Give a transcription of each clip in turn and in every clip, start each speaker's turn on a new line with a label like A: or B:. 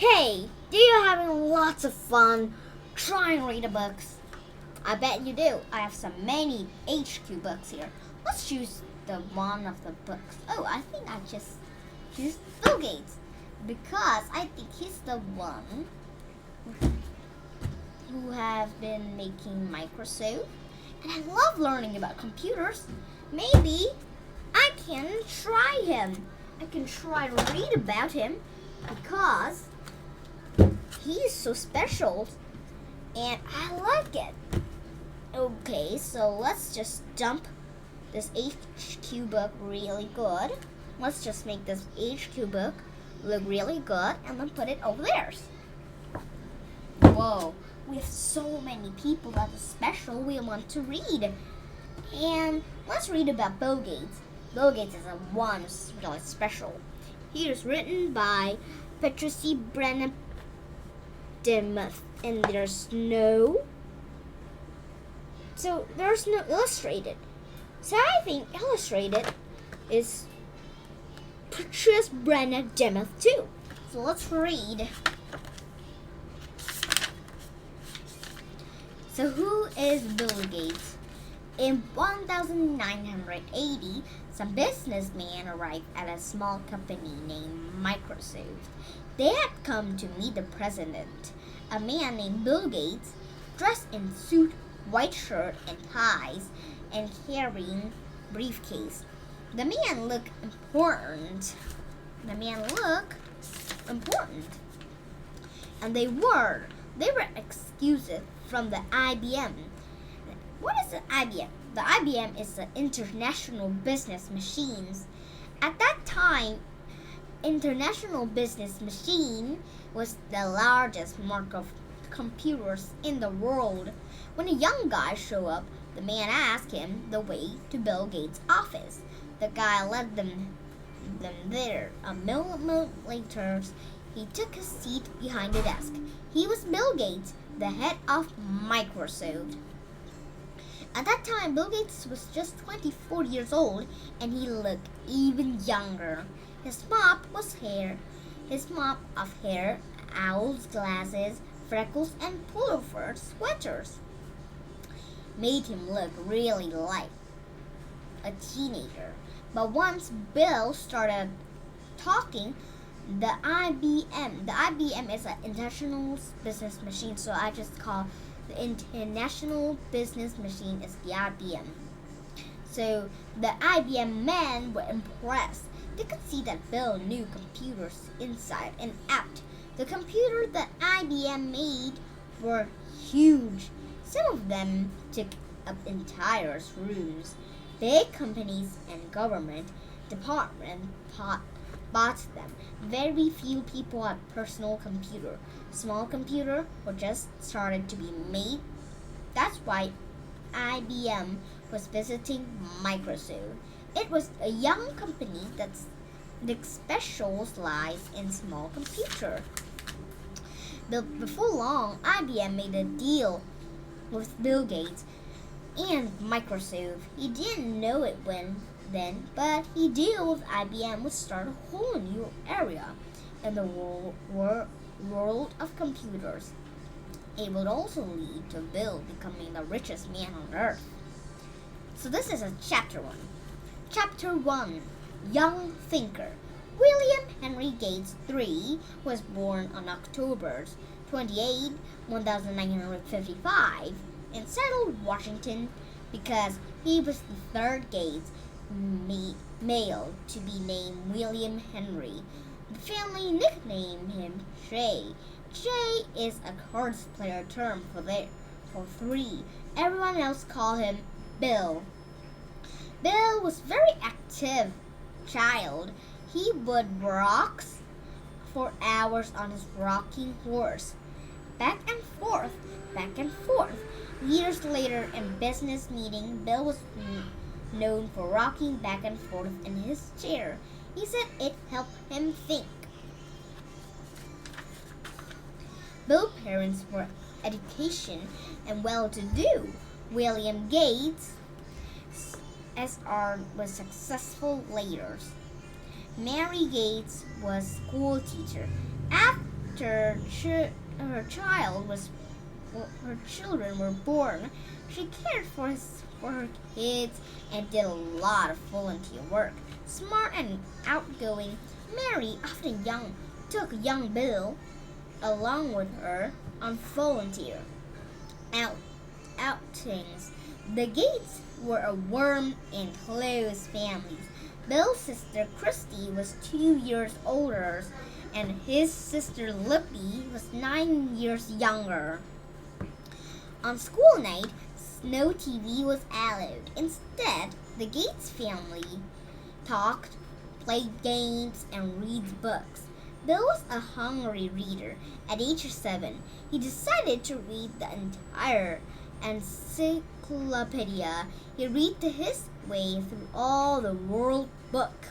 A: Hey, do you having lots of fun trying to read the books? I bet you do. I have so many HQ books here. Let's choose the one of the books. Oh, I think I just choose Bill Gates because I think he's the one who have been making Microsoft, and I love learning about computers. Maybe I can try him. I can try to read about him because he's so special and I like it. Okay, so let's just dump this HQ book really good. Let's just make this HQ book look really good and then put it over there. Whoa, we have so many people that are special we want to read. And let's read about Bill Gates. Bill Gates is the one who's really special. He was written by Patricia Brennan Demuth, and there's no illustrated. So I think illustrated is Patricia Brennan Demuth too. So let's read. So who is Bill Gates? In 1980, some businessmen arrived at a small company named Microsoft. They had come to meet the president, a man named Bill Gates, dressed in suit, white shirt and ties, and carrying briefcase. The man looked important. And they were excused from the IBM. What is the IBM? The IBM is the International Business Machines. At that time, International Business Machine was the largest market of computers in the world. When a young guy showed up, the man asked him the way to Bill Gates' office. The guy led them there. A moment later, he took his seat behind the desk. He was Bill Gates, the head of Microsoft. At that time, Bill Gates was just 24 years old, and he looked even younger. His mop of hair, owl's glasses, freckles, and pullover sweaters made him look really like a teenager. But once Bill started talking, the IBM is an international business machine, so I just call the International Business Machine is the IBM. So the IBM men were impressed. They could see that Bill knew computers inside and out. The computers that IBM made were huge. Some of them took up entire rooms. Big companies and government departments bought them. Very few people had personal computer. Small computer were just started to be made. That's why IBM was visiting Microsoft. It was a young company that specialized in small computer. Before long, IBM made a deal with Bill Gates and Microsoft. He didn't know it then, but he deal with IBM would start a whole new area in the world of computers. It would also lead to Bill becoming the richest man on earth. So this is a chapter 1. Chapter 1, Young Thinker. William Henry Gates III was born on October 28, 1955 in Seattle, Washington, because he was the third Gates male to be named William Henry. The family nicknamed him Jay. Jay is a cards player term for three. Everyone else called him Bill. Bill was a very active child. He would rock for hours on his rocking horse. Back and forth, back and forth. Years later, in business meeting, Bill was known for rocking back and forth in his chair. He said it helped him think. Bill's parents were education and well-to-do. William Gates Sr. was successful later. Mary Gates was school teacher. after her child was her children were born, she cared for her kids and did a lot of volunteer work. Smart and outgoing, Mary often took young Bill along with her on volunteer outings. The Gates were a warm and close family. Bill's sister Christy was 2 years older, and his sister Lippy was 9 years younger. On school night, no TV was allowed. Instead, the Gates family talked, played games, and read books. Bill was a hungry reader. At age 7, he decided to read the entire encyclopedia. He read his way through all the world book.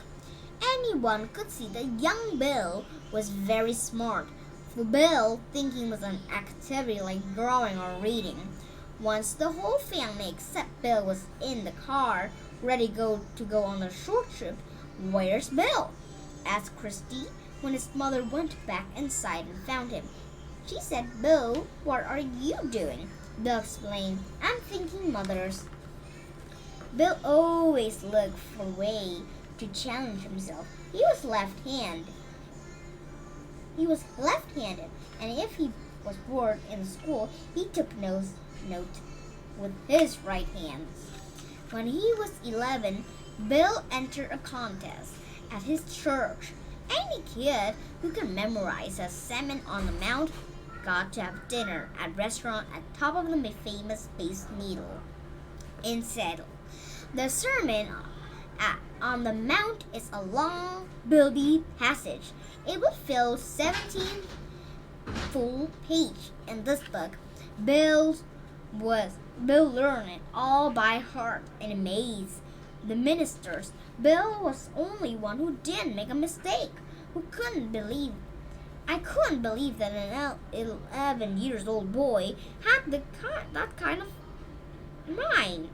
A: Anyone could see that young Bill was very smart. For Bill, thinking was an activity like drawing or reading. Once the whole family except Bill was in the car, ready to go on a short trip. "Where's Bill?" asked Christy when his mother went back inside and found him. She said, "Bill, what are you doing?" Bill explained, "I'm thinking, mothers." Bill always looked for a way to challenge himself. He was left-handed, and if he was bored in school, he took note with his right hand. When he was 11, Bill entered a contest at his church. Any kid who could memorize a Sermon on the Mount got to have dinner at a restaurant at top of the famous Space Needle in Seattle. The Sermon on the Mount is a long, buildy passage. It would fill 17 full pages in this book. Bill learned it all by heart and amazed the ministers. Bill was the only one who didn't make a mistake. I couldn't believe that an 11 years old boy had that kind of mind,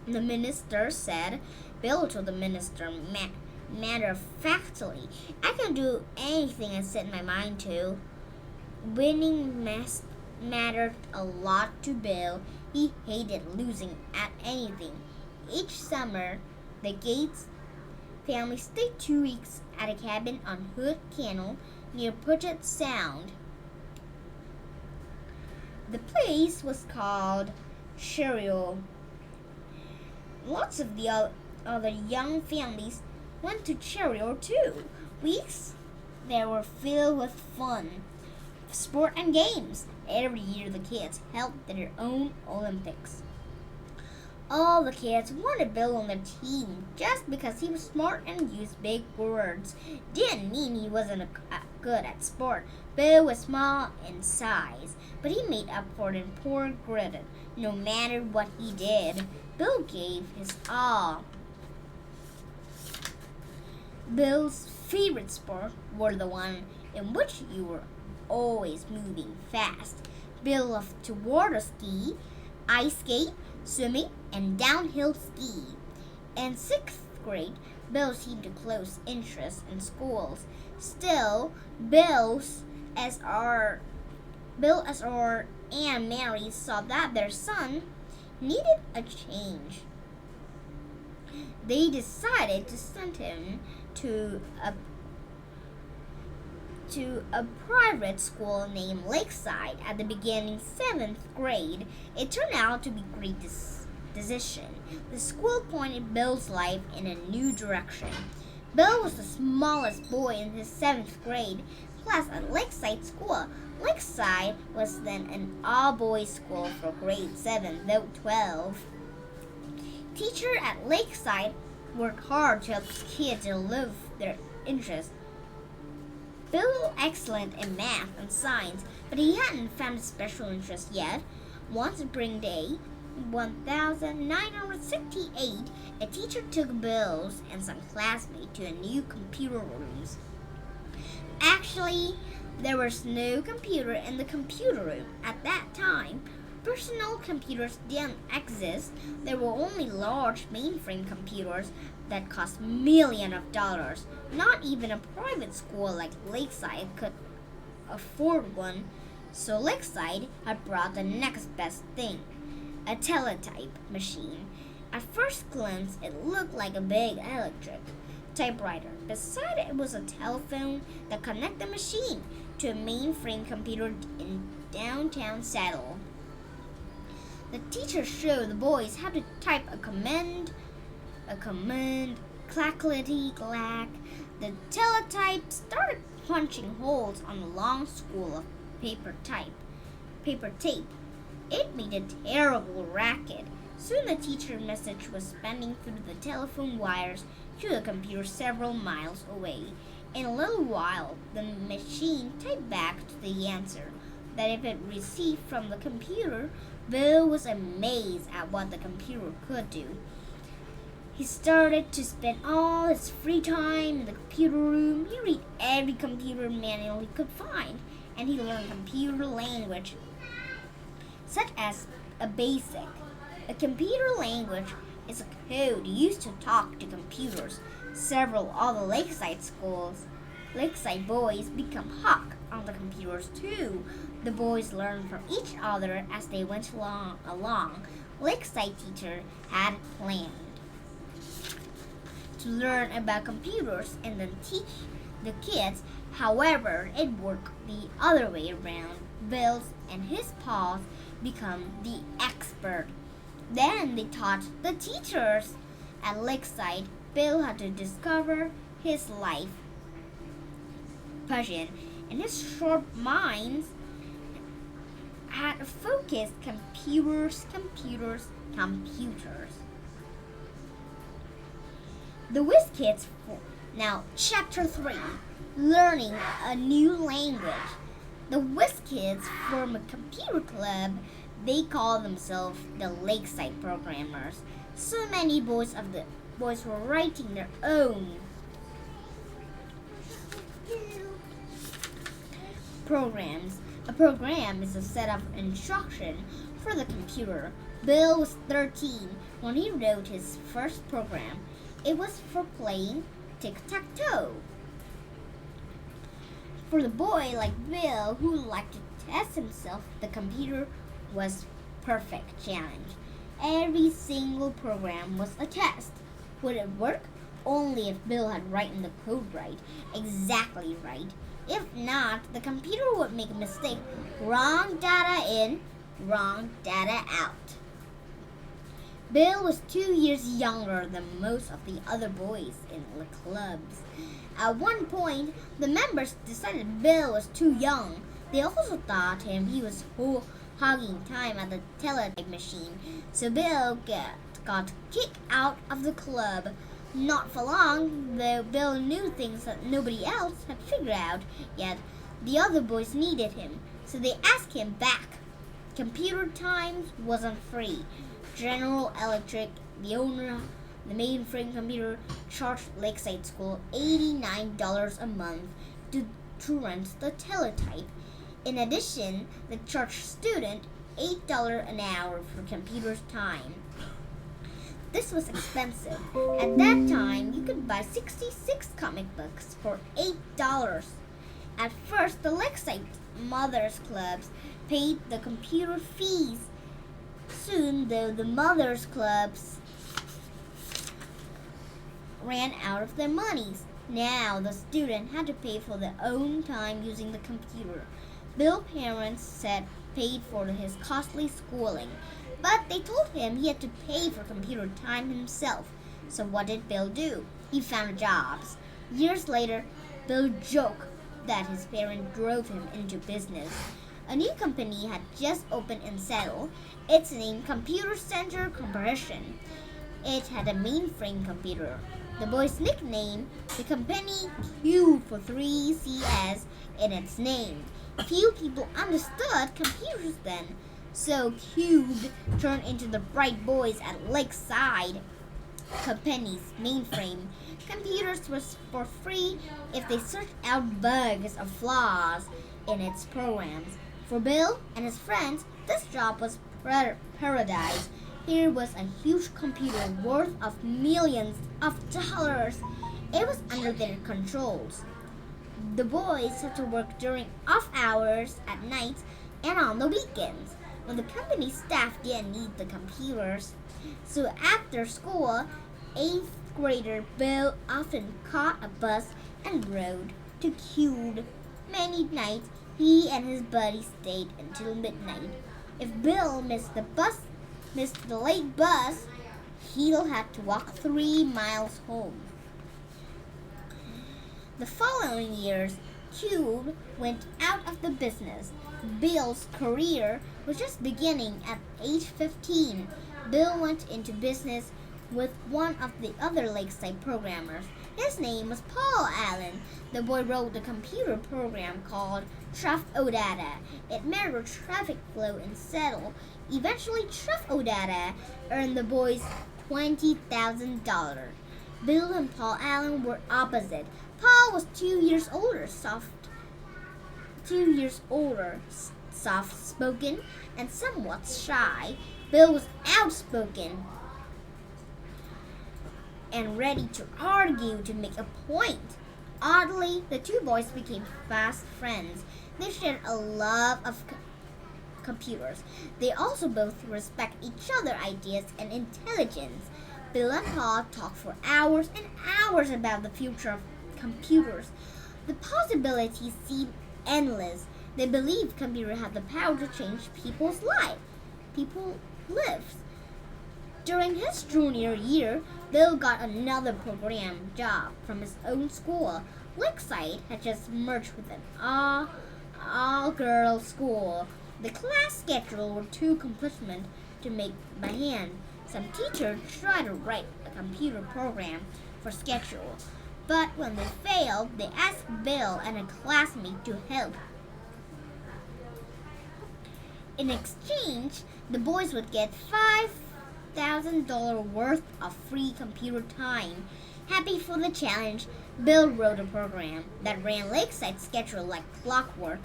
A: the minister said. Bill told the minister matter-of-factly, "I can do anything I set my mind to." Winning mattered a lot to Bill. He hated losing at anything. Each summer, the Gates family stayed 2 weeks at a cabin on Hood Canal near Puget Sound. The place was called Cheerio. Lots of the other young families went to Cheerio too. Weeks they were filled with fun, sport, and games. Every year the kids held their own Olympics. All the kids wanted Bill on their team just because he was smart and used big words. Didn't mean he wasn't good at sport. Bill was small in size, but he made up for it in poor grit. No matter what he did, Bill gave his all. Bill's favorite sport were the one in which you were always moving fast. Bill loved to water ski, ice skate, swimming, and downhill ski. In 6th grade, Bill seemed to close interest in schools. Still, Bill, SR, and Mary saw that their son needed a change. They decided to send him to a private school named Lakeside at the beginning 7th grade. It turned out to be a great decision. The school pointed Bill's life in a new direction. Bill was the smallest boy in his 7th grade class at Lakeside School. Lakeside was then an all-boys school for grade 7 through 12. Teachers at Lakeside worked hard to help kids live their interests. Bill was excellent in math and science, but he hadn't found a special interest yet. One spring day, 1968, a teacher took Bill's and some classmates to a new computer rooms. Actually, there was no computer in the computer room at that time. Personal computers didn't exist. There were only large mainframe computers that cost millions of dollars. Not even a private school like Lakeside could afford one, so Lakeside had brought the next best thing, a teletype machine. At first glance, it looked like a big electric typewriter. Beside it was a telephone that connected the machine to a mainframe computer in downtown Seattle. The teacher showed the boys how to type a command, clackety-clack. The teletype started punching holes on a long spool of paper tape. It made a terrible racket. Soon the teacher's message was spanning through the telephone wires to a computer several miles away. In a little while, the machine typed back to the answer that if it received from the computer. Bill was amazed at what the computer could do. He started to spend all his free time in the computer room. He read every computer manual he could find, and he learned computer language, such as a basic. A computer language is a code used to talk to computers. Several of the Lakeside boys become hooked on the computers too. The boys learned from each other as they went along. Lakeside teacher had planned to learn about computers and then teach the kids. However, it worked the other way around. Bill and his paws become the expert. Then they taught the teachers. At Lakeside, Bill had to discover his life passion, and his sharp minds had focused computers. The Whiz Kids. Now, Chapter 3, Learning a New Language. The Whiz Kids form a computer club. They call themselves the Lakeside Programmers. So many boys were writing their own programs. A program is a set of instructions for the computer. Bill was 13 when he wrote his first program. It was for playing tic-tac-toe. For the boy like Bill who liked to test himself, the computer was perfect challenge. Every single program was a test. Would it work? Only if Bill had written the code right, exactly right. If not, the computer would make a mistake. Wrong data in, wrong data out. Bill was 2 years younger than most of the other boys in the clubs. At one point, the members decided Bill was too young. They also thought he was hogging time at the teletype machine, so Bill got kicked out of the club. Not for long, though Bill knew things that nobody else had figured out yet. The other boys needed him, so they asked him back. Computer time wasn't free. General Electric, the owner of the mainframe computer, charged Lakeside School $89 a month to rent the teletype. In addition, they charged students $8 an hour for computer time. This was expensive. At that time, you could buy 66 comic books for $8. At first, the Lakeside Mothers Clubs paid the computer fees. Soon, though, the Mothers Clubs ran out of their monies. Now, the student had to pay for their own time using the computer. Bill's parents paid for his costly schooling, but they told him he had to pay for computer time himself. So what did Bill do? He found jobs. Years later, Bill joked that his parents drove him into business. A new company had just opened in Seattle. It's named Computer Center Corporation. It had a mainframe computer. The boys nicknamed the company Q for 3CS in its name. Few people understood computers then, so Cube turned into the bright boys at Lakeside Company's mainframe. Computers was for free if they searched out bugs or flaws in its programs. For Bill and his friends, this job was paradise. Here was a huge computer worth of millions of dollars. It was under their controls. The boys had to work during off hours, at night, and on the weekends, when the company staff didn't need the computers. So after school, 8th grader Bill often caught a bus and rode to Cube. Many nights, he and his buddies stayed until midnight. If Bill missed the late bus, he'll have to walk 3 miles home. The following years, Cube went out of the business. Bill's career was just beginning at age 15. Bill went into business with one of the other Lakeside programmers. His name was Paul Allen. The boy wrote a computer program called Truff-O-Data. It measured traffic flow in Seattle. Eventually, Truff-O-Data earned the boys $20,000. Bill and Paul Allen were opposite. Paul was 2 years older, soft-spoken, and somewhat shy. Bill was outspoken and ready to argue to make a point. Oddly, the two boys became fast friends. They shared a love of computers. They also both respect each other's ideas and intelligence. Bill and Paul talked for hours and hours about the future of computers. The possibilities seemed endless. They believed computers had the power to change people's lives. During his junior year, Bill got another program job from his own school. Lakeside had just merged with an all-girls school. The class schedule were too complicated to make by hand. Some teachers tried to write a computer program for schedule, but when they failed, they asked Bill and a classmate to help. In exchange, the boys would get $5,000 worth of free computer time. Happy for the challenge, Bill wrote a program that ran Lakeside schedule like clockwork.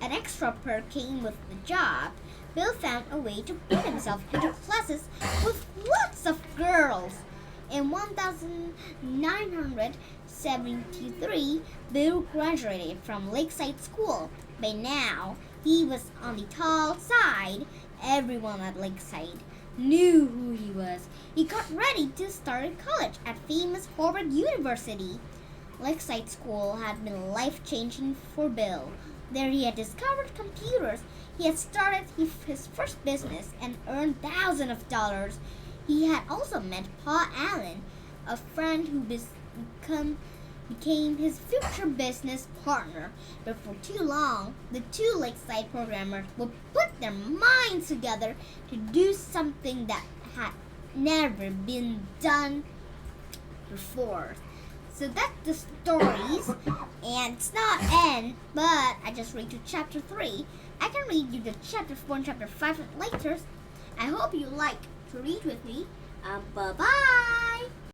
A: An extra perk came with the job. Bill found a way to put himself into classes with lots of girls. In 1973, Bill graduated from Lakeside School. By now, he was on the tall side. Everyone at Lakeside knew who he was. He got ready to start college at famous Harvard University. Lakeside School had been life-changing for Bill. There he had discovered computers. He had started his first business and earned thousands of dollars. He had also met Paul Allen, a friend who became his future business partner. Before too long, the two Lakeside programmers would put their minds together to do something that had never been done before. So that's the stories, and it's not end, but I just read to chapter 3. I can read you the chapter 4 and chapter 5 later. I hope you like to read with me. Bye-bye!